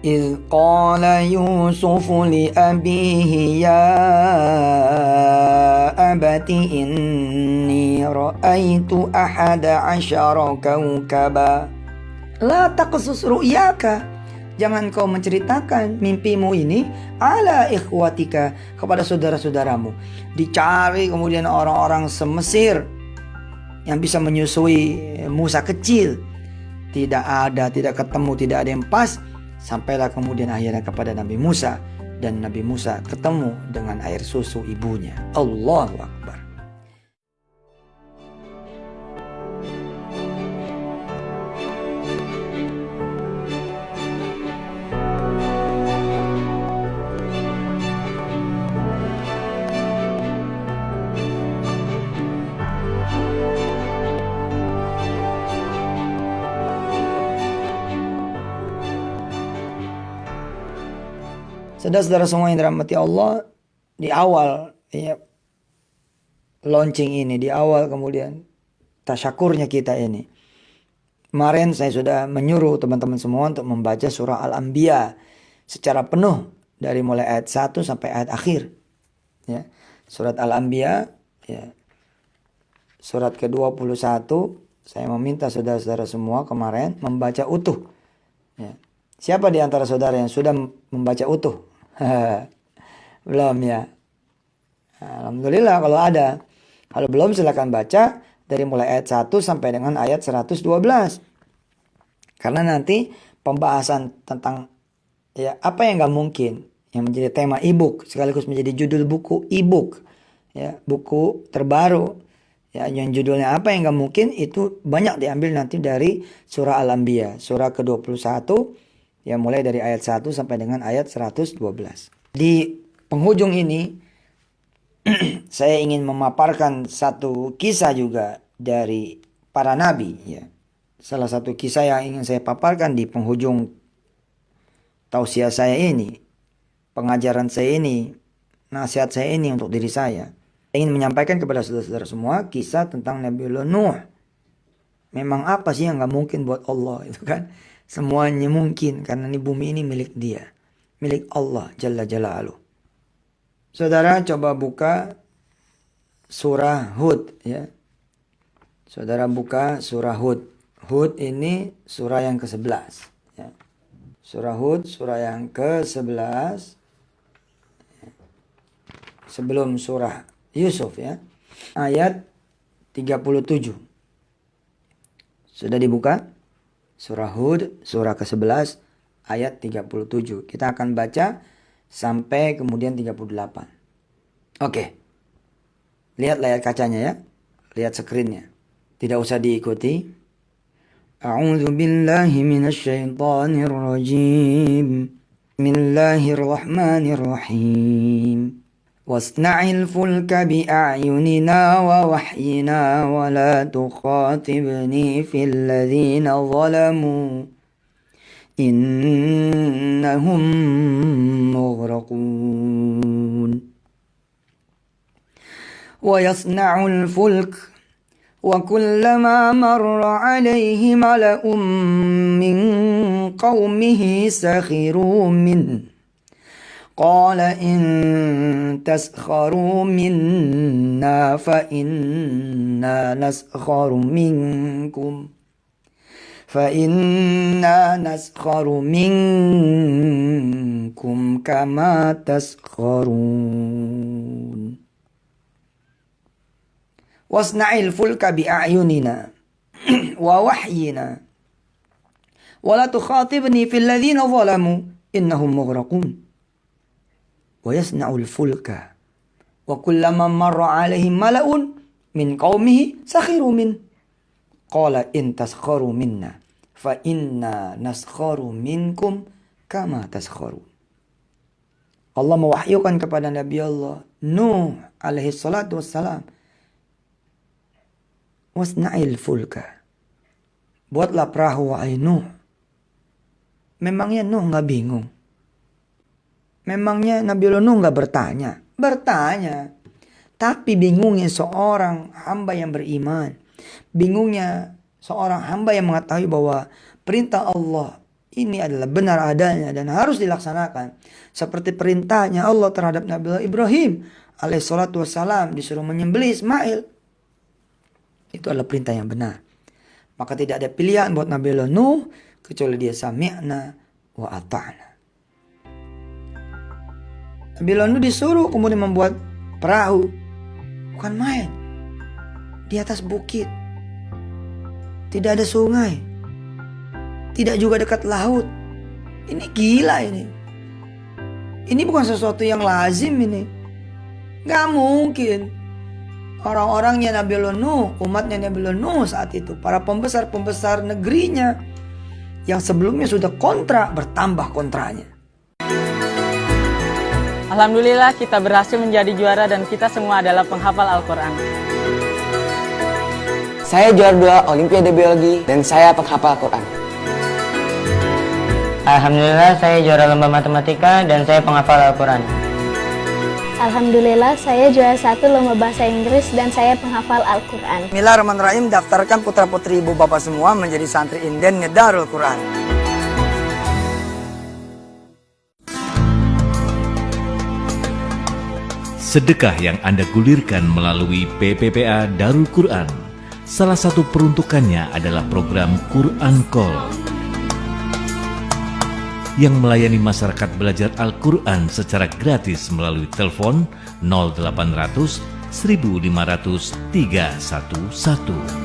إذ قال يوسف لأبيه يا أبت إني رأيت 11 كوكبا لا تقصص رؤياك. Jangan kau menceritakan mimpimu ini ala ikhwatika, kepada saudara-saudaramu. Dicari kemudian orang-orang se-Mesir yang bisa menyusui Musa kecil. Tidak ada, tidak ketemu, tidak ada yang pas. Sampailah kemudian akhirnya kepada Nabi Musa. Dan Nabi Musa ketemu dengan air susu ibunya. Allahu Akbar. Saudara-saudara semua yang dirahmati Allah, di awal ya, launching ini, di awal kemudian tasyakurnya kita ini, kemarin saya sudah menyuruh teman-teman semua untuk membaca surah Al-Anbiya secara penuh dari mulai ayat 1 sampai ayat akhir ya. Surat Al-Anbiya ya, surat ke-21. Saya meminta saudara-saudara semua kemarin membaca utuh ya. Siapa di antara saudara yang sudah membaca utuh? Belum ya. Alhamdulillah kalau ada. Kalau belum silakan baca dari mulai ayat 1 sampai dengan ayat 112. Karena nanti pembahasan tentang ya apa yang gak mungkin, yang menjadi tema e-book sekaligus menjadi judul buku e-book ya, buku terbaru ya, yang judulnya apa yang gak mungkin, itu banyak diambil nanti dari surah Al-Anbiya, surah ke-21 ya, mulai dari ayat 1 sampai dengan ayat 112. Di penghujung ini saya ingin memaparkan satu kisah juga dari para nabi ya. Salah satu kisah yang ingin saya paparkan di penghujung tausiah saya ini, pengajaran saya ini, nasihat saya ini untuk diri saya. Saya ingin menyampaikan kepada saudara-saudara semua kisah tentang Nabiullah Nuh. Memang apa sih yang gak mungkin buat Allah itu kan? Semuanya mungkin karena ini bumi ini milik Dia, milik Allah Jalla Jalaluh. Saudara coba buka surah Hud ya. Saudara buka surah Hud. Hud ini surah yang ke-11 ya. Surah Hud surah yang ke-11 sebelum surah Yusuf ya. Ayat 37. Sudah dibuka? Surah Hud, surah ke-11, ayat 37. Kita akan baca sampai kemudian 38. Oke. Lihat layar kacanya ya. Lihat screennya. Tidak usah diikuti. A'udzu billahi minasyaitonir rajim. Bismillahirrahmanirrahim. Wasna'il fulka bi'ayunina wa wahyina wa la tukhatibni fil ladzina zalamu innahum mughraqun. Wa yasna'ul fulk wa kullama marra alayhi mala'un min qaumihi sakhiru min قال إن تسخروا منا فإنا نسخر منكم كما تسخرون واصنع الفلك بأعيننا ووحينا ولا تخاطبني في الذين ظلموا إنهم مغرقون ويصنع الفلك وكلما مر عليه ملأ من قومه سخروا منه قال إن تسخروا منا فإنا نسخر منكم كما تسخرون. Allah mewahyukan kepada Nabi Allah Nuh alaihi salatu wassalam, wasna'il fulka, buatlah perahu wahai Nuh. Memangnya Nuh gak bingung? Memangnya Nabiullah Nuh gak bertanya? Bertanya. Tapi bingungnya seorang hamba yang beriman. Bingungnya seorang hamba yang mengetahui bahwa perintah Allah Ini adalah benar adanya dan harus dilaksanakan. Seperti perintahnya Allah terhadap Nabi Ibrahim alaihissalatu wassalam, disuruh menyembelih Ismail. Itu adalah perintah yang benar. Maka tidak ada pilihan buat Nabi Nuh kecuali dia sami'na wa ata'na. Nabi Nuh disuruh kemudian membuat perahu. Bukan main. Di atas bukit. Tidak ada sungai. Tidak juga dekat laut. Ini gila ini. Ini bukan sesuatu yang lazim ini. Gak mungkin. Orang-orangnya Nabi Nuh, umatnya Nabi Nuh saat itu, para pembesar-pembesar negerinya yang sebelumnya sudah kontra, bertambah kontranya. Alhamdulillah kita berhasil menjadi juara dan kita semua adalah penghafal Al-Quran. Saya juara 2 Olimpiade Biologi dan saya penghafal Al-Quran. Alhamdulillah saya juara lomba matematika dan saya penghafal Al-Quran. Alhamdulillah saya juara 1 lomba bahasa Inggris dan saya penghafal Al-Quran. Bismillahirrahmanirrahim. Daftarkan putra-putri ibu bapak semua menjadi santri inden Darul Quran. Sedekah yang Anda gulirkan melalui PPPA Darul Quran, salah satu peruntukannya adalah program Quran Call yang melayani masyarakat belajar Al-Quran secara gratis melalui telepon 0800 1500 311.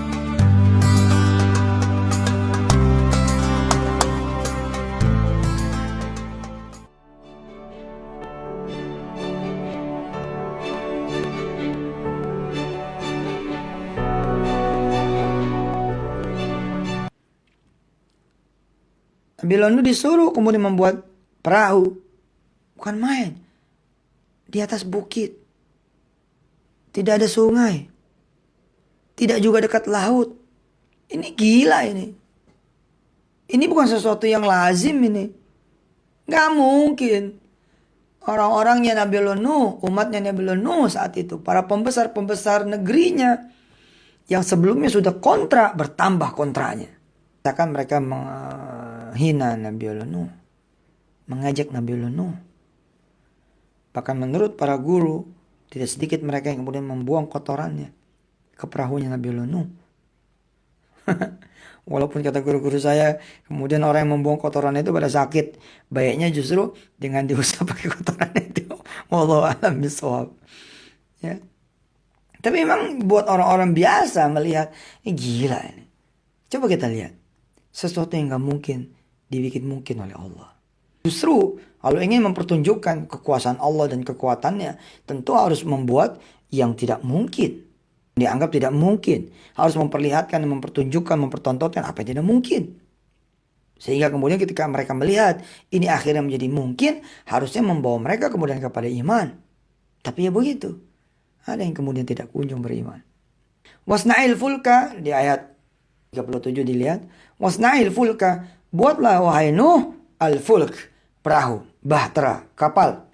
Nabi Nuh disuruh kemudian membuat perahu. Bukan main. Di atas bukit. Tidak ada sungai. Tidak juga dekat laut. Ini gila ini. Ini bukan sesuatu yang lazim ini. Gak mungkin. Orang-orangnya Nabi Nuh, umatnya Nabi Nuh saat itu, para pembesar-pembesar negerinya yang sebelumnya sudah kontra, bertambah kontranya. Misalkan mereka menghina Nabi Nuh, mengajak Nabi Nuh. Bahkan menurut para guru, tidak sedikit mereka yang kemudian membuang kotorannya ke perahunya Nabi Nuh. Walaupun kata guru-guru saya, kemudian orang yang membuang kotoran itu pada sakit, baiknya justru dengan diusap pakai kotoran itu. Wallahu a'lam bishawab. Ya. Tapi memang buat orang-orang biasa melihat, ini gila ini. Coba kita lihat. Sesuatu yang gak mungkin dibikin mungkin oleh Allah. Justru kalau ingin mempertunjukkan kekuasaan Allah dan kekuatannya, tentu harus membuat yang tidak mungkin, dianggap tidak mungkin. Harus memperlihatkan, mempertunjukkan, mempertontonkan apa yang tidak mungkin. Sehingga kemudian ketika mereka melihat ini akhirnya menjadi mungkin, harusnya membawa mereka kemudian kepada iman. Tapi ya begitu. Ada yang kemudian tidak kunjung beriman. Wasna'il fulka, di ayat 37 dilihat. Wasna'il fulka, buatlah wahai Nuh al-fulk, perahu, bahtera, kapal.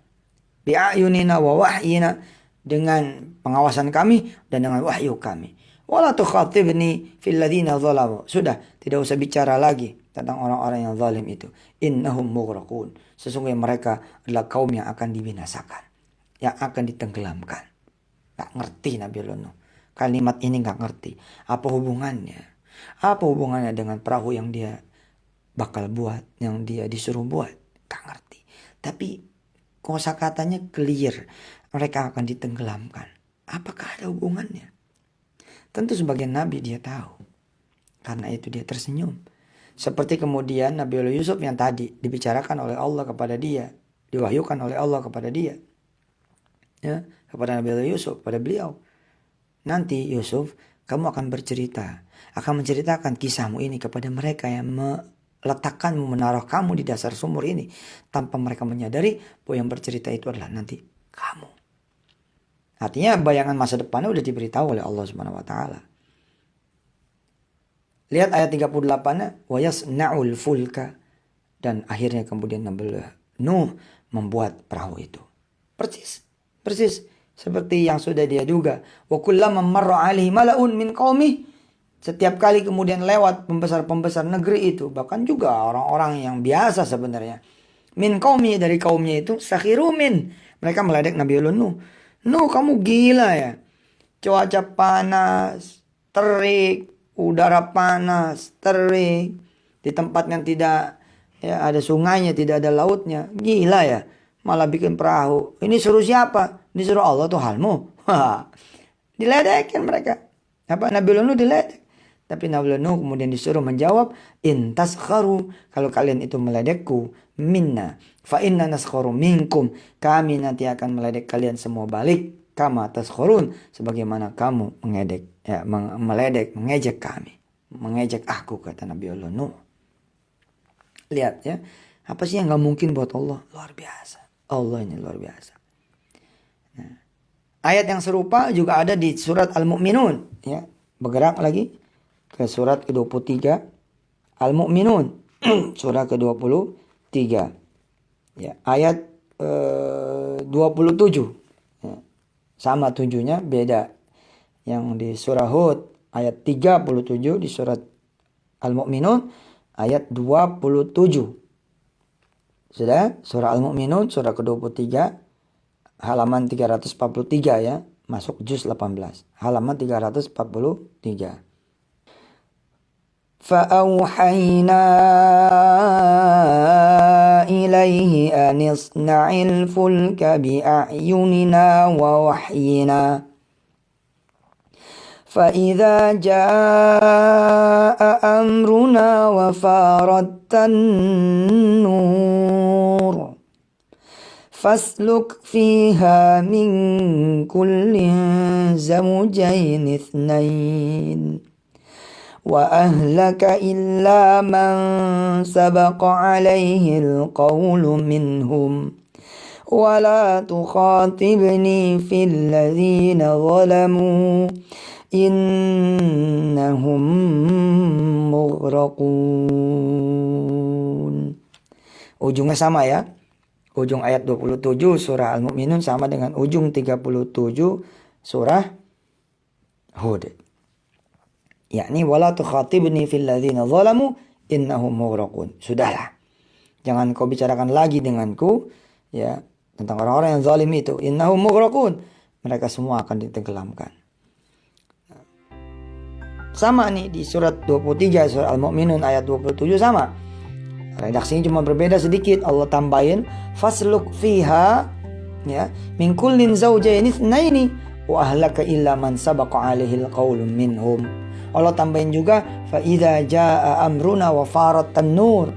Bi'ayunina wa wahyina, dengan pengawasan kami dan dengan wahyu kami. Wala tukhatibni fil ladzina zalamu. Sudah, tidak usah bicara lagi tentang orang-orang yang zalim itu. Innahum mughraqun. Sesungguhnya mereka adalah kaum yang akan dibinasakan, yang akan ditenggelamkan. Gak ngerti Nabi Nuh. Kalimat ini gak ngerti. Apa hubungannya? Apa hubungannya dengan perahu yang dia bakal buat, yang dia disuruh buat? Gak ngerti. Tapi kosakatanya clear. Mereka akan ditenggelamkan. Apakah ada hubungannya? Tentu sebagai nabi dia tahu. Karena itu dia tersenyum. Seperti kemudian Nabi Yusuf yang tadi dibicarakan oleh Allah kepada dia. Diwahyukan oleh Allah kepada dia. Ya, kepada Nabi Yusuf, pada beliau. Nanti Yusuf, kamu akan bercerita. Akan menceritakan kisahmu ini kepada mereka yang meletakkanmu, menaruh kamu di dasar sumur ini. Tanpa mereka menyadari bahwa yang bercerita itu adalah nanti kamu. Artinya bayangan masa depannya sudah diberitahu oleh Allah Subhanahu wa taala. Lihat ayat 38-nya, wa yasna'ul fulka, dan akhirnya kemudian Nabi Nuh membuat perahu itu. Persis seperti yang sudah dia duga. Wa kullama marra 'alaihi mala'un min qaumih, Setiap kali kemudian lewat pembesar-pembesar negeri itu, bahkan juga orang-orang yang biasa sebenarnya, min qaumi, dari kaumnya itu, sakhiru min, mereka meledek Nabiullah Nuh. Nuh, kamu gila ya, cuaca panas, terik, udara panas, terik, di tempat yang tidak ya ada sungainya, tidak ada lautnya, gila ya, malah bikin perahu. Ini suruh siapa? Disuruh Allah Tuhanmu. Diledekin mereka. Nabiullah Nuh diledek. Tapi Nabiullah Nuh kemudian disuruh menjawab, in taskharu, kalau kalian itu meledekku, minna fa inna naskharu minkum, kami nanti akan meledek kalian semua balik, kama taskharun, sebagaimana kamu meledek, mengejek kami, mengejek aku, kata Nabiullah Nuh. Lihat ya, apa sih yang gak mungkin buat Allah? Luar biasa. Allah ini luar biasa. Nah, ayat yang serupa juga ada di surat Al-Mu'minun, ya. Bergerak lagi ke surat ke-23 Al-Mu'minun. Surah ke-23 ya, ayat 27 ya. Sama 7-nya beda. Yang di surah Hud ayat 37, di surat Al-Mu'minun ayat 27. Sudah, surah Al-Mu'minun surah ke-23 halaman 343 ya, masuk juz 18 halaman 343. فأوحينا إليه أن اصنع الفلك بأعيننا ووحينا فإذا جاء أمرنا وفارت النور فاسلك فيها من كل زوجين اثنين وأهلك إلا من سبق عليه القول منهم ولا تخاطبني في الذين ظلموا إنهم مغرقون. Ujungnya sama ya. Ujung ayat 27 surah Al-Mu'minun sama dengan ujung 37 surah Hud. Yakni wala tukhatibni fil ladzina zalamu innahum mughraqun. Sudahlah. Jangan kau bicarakan lagi denganku ya tentang orang-orang yang zalim itu. Innahum mughraqun. Mereka semua akan ditenggelamkan. Sama nih di surat 23 surah Al-Mu'minun ayat 27 sama. Redaksinya cuma berbeda sedikit. Allah tambahin fasluk fiha ya min kullin zawjayn itsnaini wa ahlaka illa man sabaqa alaihi alqaulu minhum. Allah tambahin juga fa idza jaa amruna wa farat an-nur.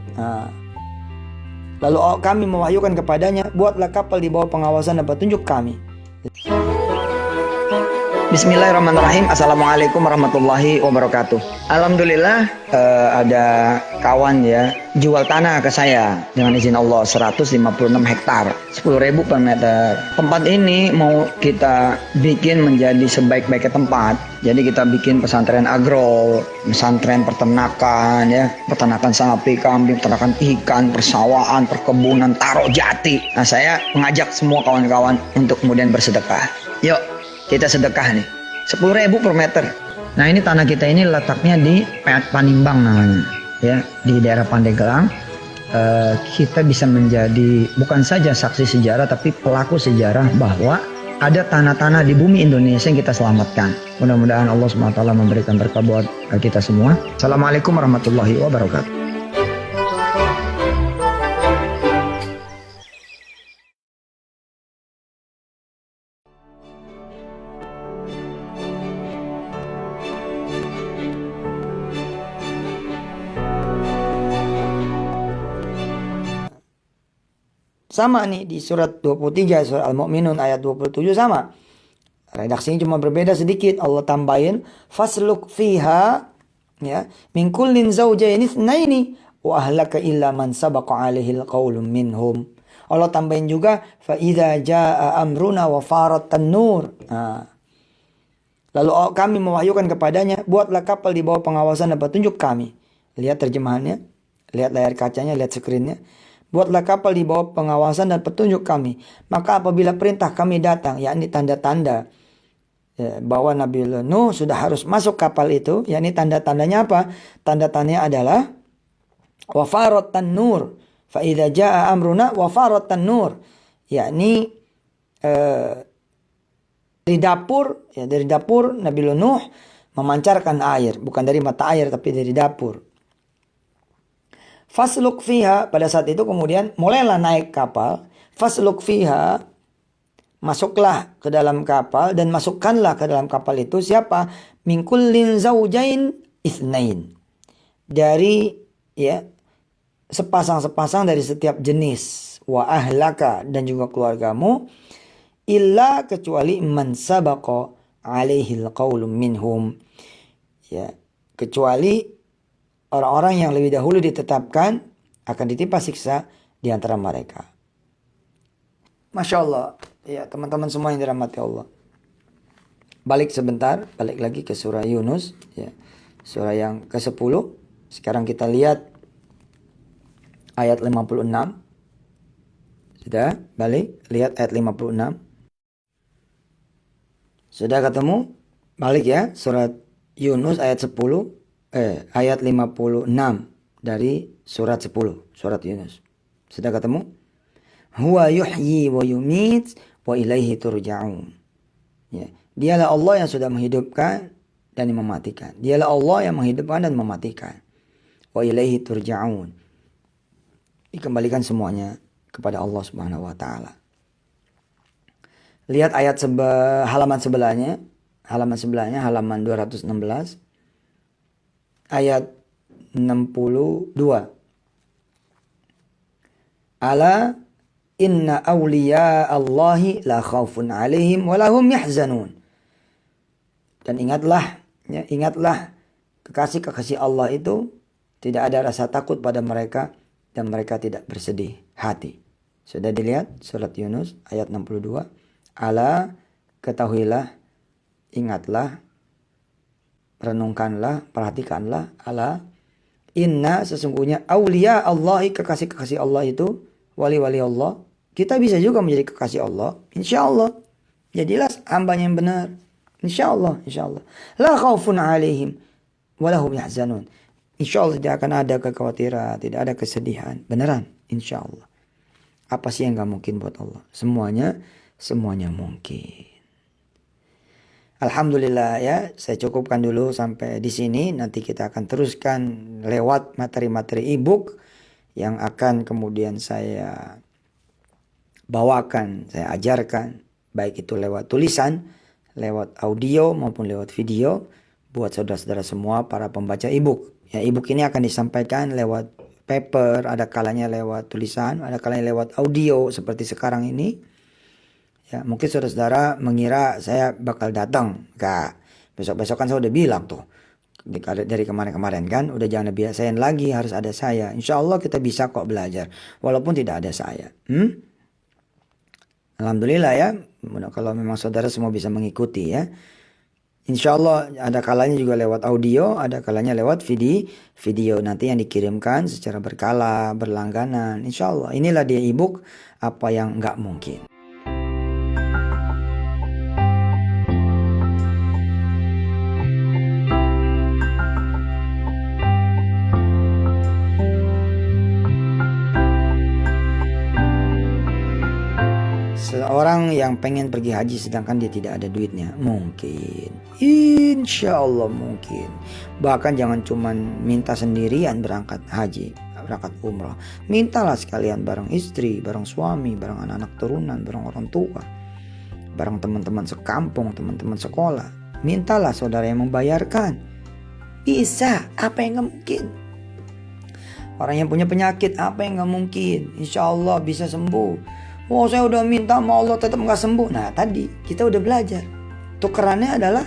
Lalu kami mewahyukan kepadanya, buatlah kapal di bawah pengawasan dan petunjuk kami. Bismillahirrahmanirrahim. Assalamualaikum warahmatullahi wabarakatuh. Alhamdulillah ada kawan ya jual tanah ke saya dengan izin Allah 156 hektar 10.000 per meter. Tempat ini mau kita bikin menjadi sebaik-baiknya tempat. Jadi kita bikin pesantren agro, pesantren peternakan ya, peternakan sapi, kambing, peternakan ikan, persawahan, perkebunan, taro jati. Nah, saya mengajak semua kawan-kawan untuk kemudian bersedekah. Yuk, kita sedekah nih 10.000 per meter. Nah, ini tanah kita ini letaknya di Panimbang namanya ya, di daerah Pandeglang. Kita bisa menjadi bukan saja saksi sejarah tapi pelaku sejarah bahwa ada tanah-tanah di bumi Indonesia yang kita selamatkan. Mudah-mudahan Allah SWT memberikan berkah buat kita semua. Assalamualaikum warahmatullahi wabarakatuh. Sama nih di surat 23 surah Al-Mu'minun ayat 27 sama. Redaksinya cuma berbeda sedikit. Allah tambahin fasluk fiha ya min kullin zawjayn itsnaini wa ahlaka illa man sabaqa alaihi alqaulu minhum. Allah tambahin juga fa idza jaa amruna wa farat an-nur. Lalu kami mewahyukan kepadanya, buatlah kapal di bawah pengawasan dan petunjuk kami. Lihat terjemahannya, lihat layar kacanya, lihat screennya. Buatlah kapal di bawah pengawasan dan petunjuk kami. Maka apabila perintah kami datang, yakni tanda-tanda ya, bahwa Nabi Nuh sudah harus masuk kapal itu, yakni tanda-tandanya apa? Tanda-tandanya adalah wafarat tanur, fa idza jaa amruna wafarat tanur, yakni dari dapur Nabi Nuh memancarkan air, bukan dari mata air tapi dari dapur. Fasluk fiha, pada saat itu kemudian mulailah naik kapal. Fasluk fiha, masuklah ke dalam kapal dan masukkanlah ke dalam kapal itu siapa? Min kullin zaujain itsnain. Dari sepasang-sepasang dari setiap jenis. Wa ahlaka, dan juga keluargamu. Illa, kecuali man sabaqa alaihil qaulum minhum. Ya, kecuali orang-orang yang lebih dahulu ditetapkan akan ditimpa siksa di antara mereka. Masya Allah. Ya, teman-teman semua yang dirahmati Allah. Balik sebentar, balik lagi ke surah Yunus, ya. Surah yang ke-10. Sekarang kita lihat ayat 56. Sudah, balik, lihat ayat 56. Sudah ketemu? Balik ya, surat Yunus ayat 10, ayat 56 dari surat 10, surat Yunus. Sudah ketemu? Huwa yuhyi wa yumit wa ilaihi turja'un. Ya, dialah Allah yang sudah menghidupkan dan mematikan. Dialah Allah yang menghidupkan dan mematikan. Wa ilaihi turja'un. Dikembalikan semuanya kepada Allah Subhanahu wa taala. Lihat ayat halaman sebelahnya. Halaman 216. Ayat 62. Ala inna awliya Allahi la khawfun alaihim wa lahum yahzanun. Dan ingatlah kekasih-kekasih Allah itu tidak ada rasa takut pada mereka dan mereka tidak bersedih hati. Sudah dilihat surat Yunus ayat 62. Ala, ketahuilah, ingatlah, renungkanlah, perhatikanlah. Ala, inna, sesungguhnya awliya Allahi, kekasih-kekasih Allah itu, wali-wali Allah. Kita bisa juga menjadi kekasih Allah, insya Allah. Jadilah hambanya yang benar, insya Allah. La khawfun alaihim walahum yahzanun. Insya Allah tidak akan ada kekhawatiran, tidak ada kesedihan. Beneran, insya Allah. Apa sih yang gak mungkin buat Allah? Semuanya mungkin. Alhamdulillah ya, saya cukupkan dulu sampai di sini. Nanti kita akan teruskan lewat materi-materi e-book yang akan kemudian saya bawakan, saya ajarkan, baik itu lewat tulisan, lewat audio maupun lewat video buat saudara-saudara semua para pembaca e-book. Ya, e-book ini akan disampaikan lewat paper, ada kalanya lewat tulisan, ada kalanya lewat audio seperti sekarang ini. Ya, mungkin saudara-saudara mengira saya bakal datang. Enggak. Besok-besok kan saya udah bilang tuh. Dari kemarin-kemarin kan. Udah jangan biasain lagi harus ada saya. Insya Allah kita bisa kok belajar. Walaupun tidak ada saya. Alhamdulillah ya. Kalau memang saudara semua bisa mengikuti ya. Insya Allah ada kalanya juga lewat audio. Ada kalanya lewat video. Nanti yang dikirimkan secara berkala, berlangganan. Insya Allah. Inilah dia e-book. Apa yang enggak mungkin. Seorang yang pengen pergi haji sedangkan dia tidak ada duitnya, mungkin, insya Allah mungkin. Bahkan jangan cuman minta sendirian berangkat haji, berangkat umrah. Mintalah sekalian bareng istri, bareng suami, bareng anak-anak turunan, bareng orang tua, bareng teman-teman sekampung, teman-teman sekolah. Mintalah saudara yang membayarkan. Bisa, apa yang gak mungkin? Orang yang punya penyakit, apa yang gak mungkin? Insya Allah bisa sembuh. Oh, saya udah minta sama Allah tetap gak sembuh. Nah tadi kita udah belajar. Tukerannya adalah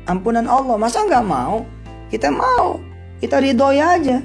ampunan Allah. Masa gak mau? Kita mau. Kita ridhoi aja.